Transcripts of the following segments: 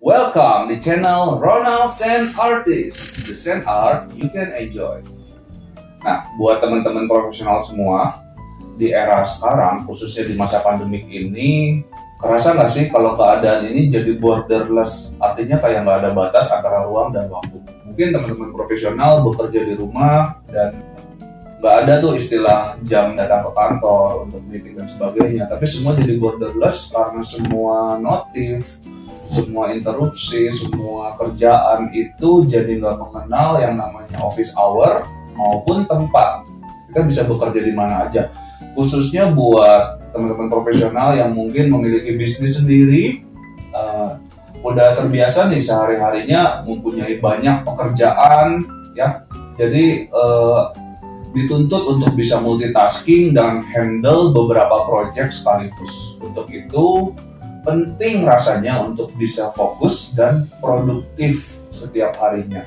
Welcome di channel Ronald Sand Artist, the sand art you can enjoy. Nah, buat teman-teman profesional semua, di era sekarang, khususnya di masa pandemik ini, kerasa nggak sih kalau keadaan ini jadi borderless? Artinya kayak nggak ada batas antara ruang dan waktu. Mungkin teman-teman profesional bekerja di rumah dan nggak ada tuh istilah jam datang ke kantor untuk meeting dan sebagainya. Tapi semua jadi borderless karena semua notif, semua interupsi, semua kerjaan itu jadi nggak mengenal yang namanya office hour maupun tempat. Kita bisa bekerja di mana aja. Khususnya buat teman-teman profesional yang mungkin memiliki bisnis sendiri, udah terbiasa nih sehari-harinya mempunyai banyak pekerjaan, ya. Jadi dituntut untuk bisa multitasking dan handle beberapa project sekaligus. Untuk itu penting rasanya untuk bisa fokus dan produktif setiap harinya.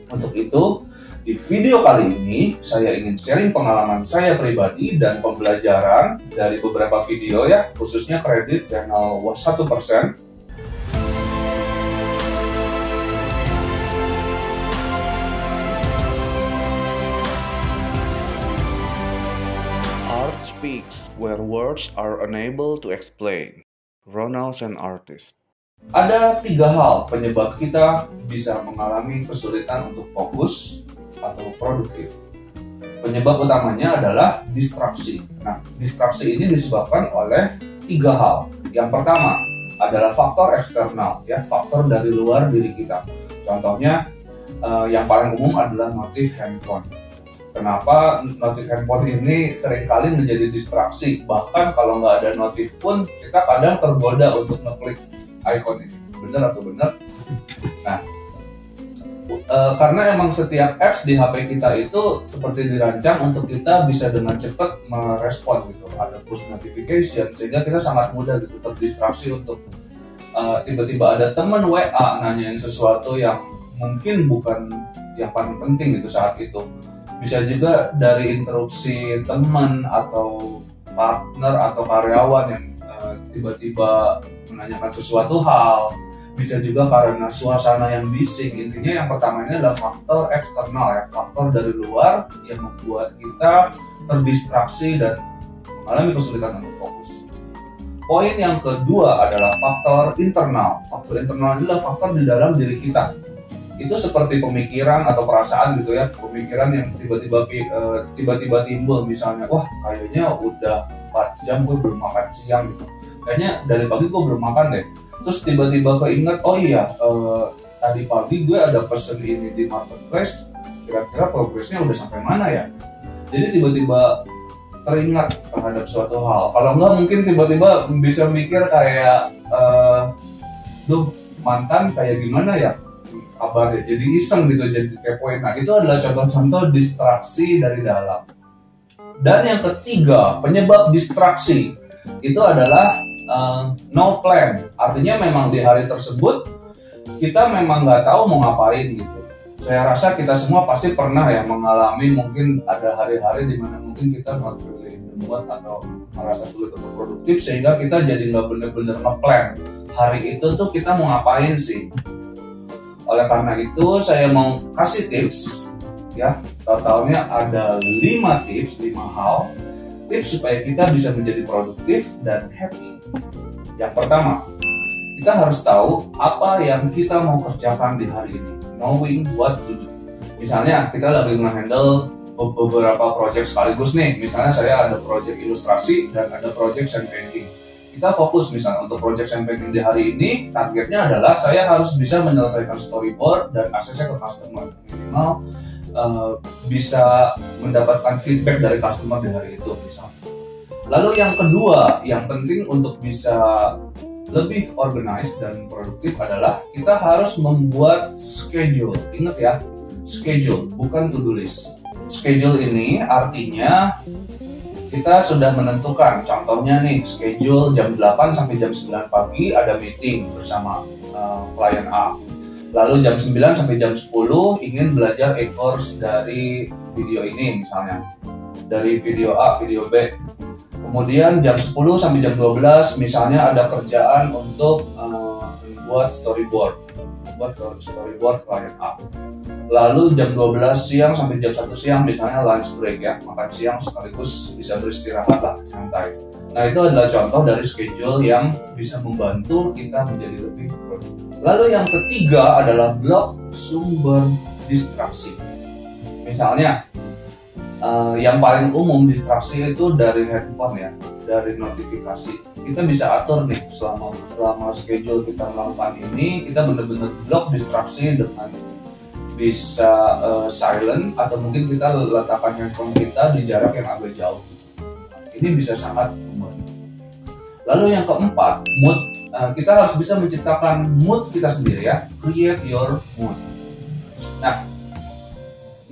Untuk itu, di video kali ini saya ingin sharing pengalaman saya pribadi dan pembelajaran dari beberapa video ya, khususnya kredit channel 1%. Art speaks where words are unable to explain. Ronald Sand Artist. Ada 3 hal penyebab kita bisa mengalami kesulitan untuk fokus atau produktif. Penyebab utamanya adalah distraksi. Nah, distraksi ini disebabkan oleh 3 hal. Yang pertama adalah faktor eksternal, ya, faktor dari luar diri kita. Contohnya, yang paling umum adalah notif handphone. Kenapa notif handphone ini seringkali menjadi distraksi? Bahkan kalau nggak ada notif pun, kita kadang tergoda untuk ngeklik icon ini. Bener atau bener? Nah, karena emang setiap apps di HP kita itu seperti dirancang untuk kita bisa dengan cepat merespon gitu. Ada push notification, sehingga kita sangat mudah gitu terdistraksi untuk tiba-tiba ada teman WA nanyain sesuatu yang mungkin bukan yang paling penting gitu saat itu. Bisa juga dari interupsi teman atau partner atau karyawan yang tiba-tiba menanyakan sesuatu hal. Bisa juga karena suasana yang bising. Intinya yang pertama ini adalah faktor eksternal, ya, faktor dari luar yang membuat kita terdistraksi dan mengalami kesulitan untuk fokus. Poin yang kedua adalah faktor internal. Faktor internal adalah faktor di dalam diri kita. Itu seperti pemikiran atau perasaan gitu ya, pemikiran yang tiba-tiba timbul, misalnya, wah kayaknya udah 4 jam gue belum makan siang gitu, kayaknya dari pagi gue belum makan deh. Terus tiba-tiba keinget, oh iya, tadi pagi gue ada pesen ini di marketplace, kira-kira progresnya udah sampai mana ya. Jadi tiba-tiba teringat terhadap suatu hal. Kalau enggak mungkin tiba-tiba bisa mikir kayak, duh mantan kayak gimana ya kabarnya, jadi iseng gitu, jadi kepoin. Nah, itu adalah contoh-contoh distraksi dari dalam. Dan yang ketiga, penyebab distraksi itu adalah no plan. Artinya memang di hari tersebut kita memang nggak tahu mau ngapain gitu. Saya rasa kita semua pasti pernah ya mengalami, mungkin ada hari-hari di mana mungkin kita nggak really mood atau merasa sulit untuk produktif, sehingga kita jadi nggak bener-bener nge-plan hari itu tuh kita mau ngapain sih. Oleh karena itu saya mau kasih tips, ya, totalnya ada 5 tips, 5 hal tips supaya kita bisa menjadi produktif dan happy. Yang pertama, kita harus tahu apa yang kita mau kerjakan di hari ini, knowing what to do. Misalnya kita lagi nge-handle beberapa project sekaligus nih, misalnya saya ada project ilustrasi dan ada project sand painting. Kita fokus misalnya untuk project sand painting di hari ini, targetnya adalah saya harus bisa menyelesaikan storyboard dan aksesnya ke customer. Minimal bisa mendapatkan feedback dari customer di hari itu misalnya. Lalu yang kedua, yang penting untuk bisa lebih organized dan produktif adalah kita harus membuat schedule. Ingat ya, schedule bukan to-do list. Schedule ini artinya kita sudah menentukan, contohnya nih, schedule jam 8 sampai jam 9 pagi ada meeting bersama klien A. Lalu jam 9 sampai jam 10 ingin belajar e-course dari video ini misalnya. Dari video A, video B. Kemudian jam 10 sampai jam 12 misalnya ada kerjaan untuk membuat storyboard klien A. Lalu jam 12 siang sampai jam 1 siang misalnya lunch break ya, makan siang sekaligus bisa beristirahat lah, santai. Nah itu adalah contoh dari schedule yang bisa membantu kita menjadi lebih produktif. Lalu yang ketiga adalah blok sumber distraksi. Misalnya yang paling umum distraksi itu dari handphone ya, dari notifikasi. Kita bisa atur nih selama schedule kita melakukan ini, kita benar-benar blok distraksi dengan bisa silent, atau mungkin kita letakkan handphone kita di jarak yang agak jauh. Ini bisa sangat membantu. Lalu yang keempat, mood. Kita harus bisa menciptakan mood kita sendiri ya, create your mood. Nah,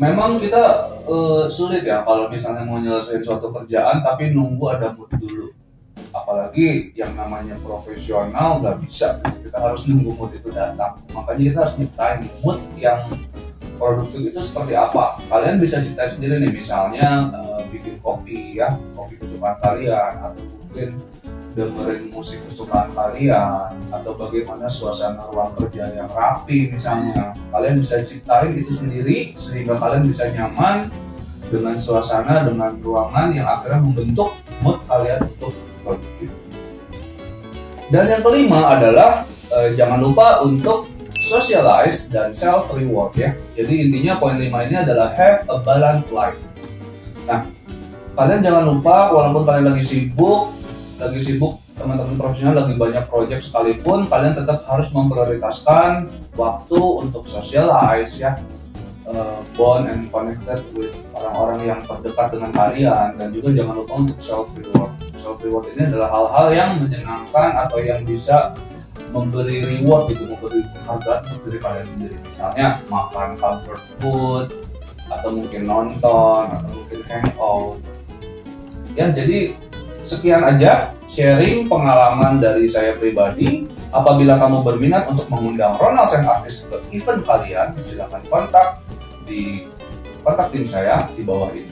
memang kita sulit ya kalau misalnya mau nyelesain suatu kerjaan tapi nunggu ada mood dulu. Apalagi yang namanya profesional nggak bisa, kita harus nunggu mood itu datang. Makanya kita harus nyiptain mood yang produktif itu seperti apa. Kalian bisa ciptain sendiri nih, misalnya bikin kopi ya, kopi kesukaan kalian, atau mungkin dengerin musik kesukaan kalian, atau bagaimana suasana ruang kerja yang rapi misalnya. Kalian bisa ciptain itu sendiri sehingga kalian bisa nyaman dengan suasana, dengan ruangan yang akhirnya membentuk mood kalian untuk produktif. Dan yang kelima adalah jangan lupa untuk socialize dan self reward ya. Jadi intinya poin 5 ini adalah have a balanced life. Nah, kalian jangan lupa walaupun kalian lagi sibuk, teman-teman profesional lagi banyak project sekalipun, kalian tetap harus memprioritaskan waktu untuk socialize ya, bond and connected with orang-orang yang terdekat dengan kalian, dan juga jangan lupa untuk self reward. Self reward ini adalah hal-hal yang menyenangkan atau yang bisa memberi reward gitu, memberi penghargaan untuk diri kalian sendiri. Misalnya makan comfort food, atau mungkin nonton, atau mungkin hangout. Ya, jadi sekian aja sharing pengalaman dari saya pribadi. Apabila kamu berminat untuk mengundang Ronalds and Artists ke event kalian, silakan kontak tim saya di bawah ini.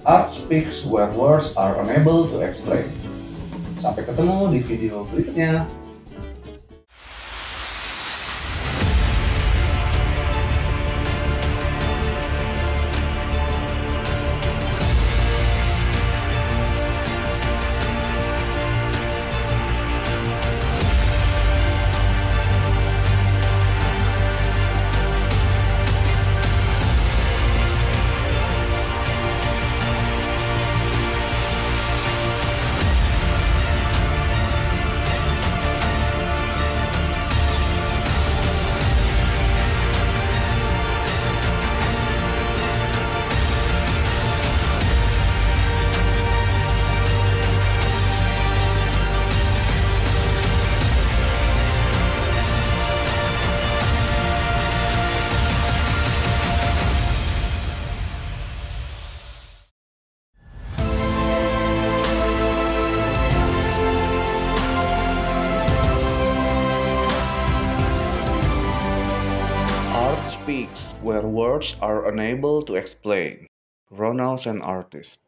Art speaks where words are unable to explain. Sampai ketemu di video berikutnya. Art speaks where words are unable to explain. Ronalds and Artists.